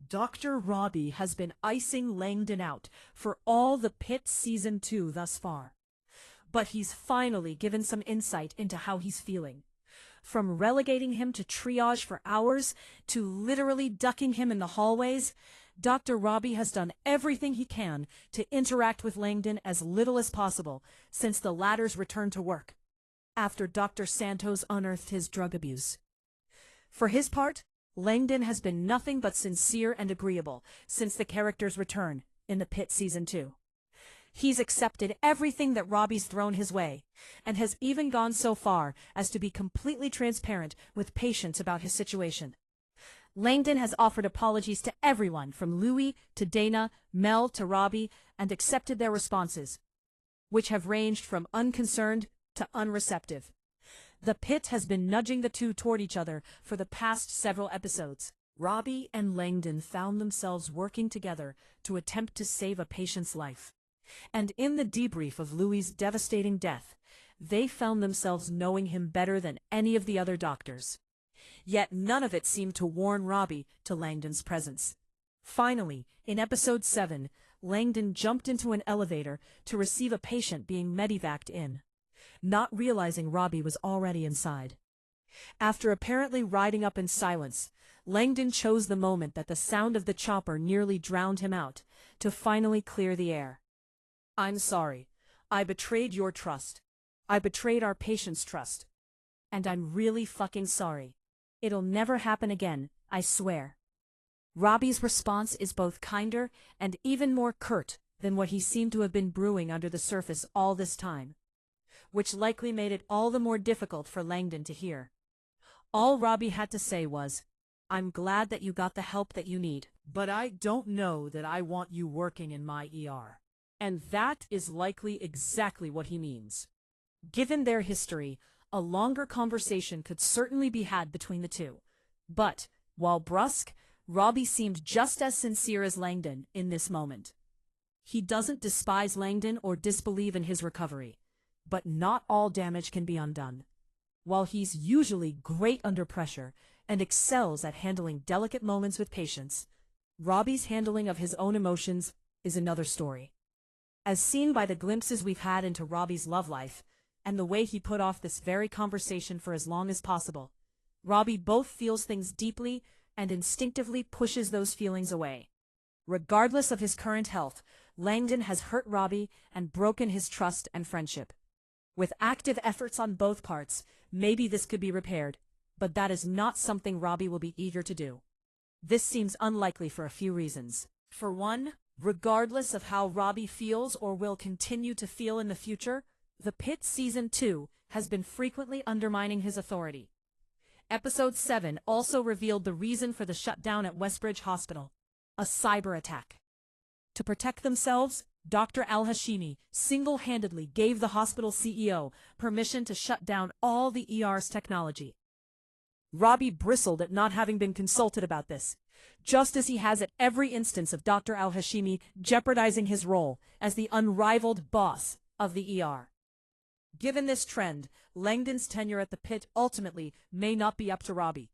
Dr. Robby has been icing Langdon out for all the Pitt Season 2 thus far. But he's finally given some insight into how he's feeling. From relegating him to triage for hours to literally ducking him in the hallways, Dr. Robby has done everything he can to interact with Langdon as little as possible since the latter's return to work, after Dr. Santos unearthed his drug abuse. For his part, Langdon has been nothing but sincere and agreeable since the character's return in the Pitt Season 2. He's accepted everything that Robby's thrown his way, and has even gone so far as to be completely transparent with patients about his situation. Langdon has offered apologies to everyone from Louis to Dana, Mel to Robby, and accepted their responses, which have ranged from unconcerned to unreceptive. The Pitt has been nudging the two toward each other for the past several episodes. Robby and Langdon found themselves working together to attempt to save a patient's life. And in the debrief of Louis's devastating death, they found themselves knowing him better than any of the other doctors. Yet none of it seemed to warn Robby to Langdon's presence. Finally, in episode 7, Langdon jumped into an elevator to receive a patient being medevaced in, not realizing Robby was already inside. After apparently riding up in silence, Langdon chose the moment that the sound of the chopper nearly drowned him out to finally clear the air. "I'm sorry. I betrayed your trust. I betrayed our patient's trust. And I'm really fucking sorry. It'll never happen again, I swear." Robby's response is both kinder and even more curt than what he seemed to have been brewing under the surface all this time, which likely made it all the more difficult for Langdon to hear. All Robby had to say was, "I'm glad that you got the help that you need, but I don't know that I want you working in my ER." And that is likely exactly what he means. Given their history, a longer conversation could certainly be had between the two. But, while brusque, Robby seemed just as sincere as Langdon in this moment. He doesn't despise Langdon or disbelieve in his recovery. But not all damage can be undone. While he's usually great under pressure and excels at handling delicate moments with patients, Robby's handling of his own emotions is another story. As seen by the glimpses we've had into Robby's love life, and the way he put off this very conversation for as long as possible, Robby both feels things deeply and instinctively pushes those feelings away. Regardless of his current health, Langdon has hurt Robby and broken his trust and friendship. With active efforts on both parts, maybe this could be repaired, but that is not something Robby will be eager to do. This seems unlikely for a few reasons. For one, regardless of how Robby feels or will continue to feel in the future, the Pitt Season 2 has been frequently undermining his authority. Episode 7 also revealed the reason for the shutdown at Westbridge Hospital: a cyber attack. To protect themselves, Dr. Al-Hashimi single-handedly gave the hospital CEO permission to shut down all the ER's technology. Robby bristled at not having been consulted about this, just as he has at every instance of Dr. Al-Hashimi jeopardizing his role as the unrivaled boss of the ER. Given this trend, Langdon's tenure at the Pitt ultimately may not be up to Robby.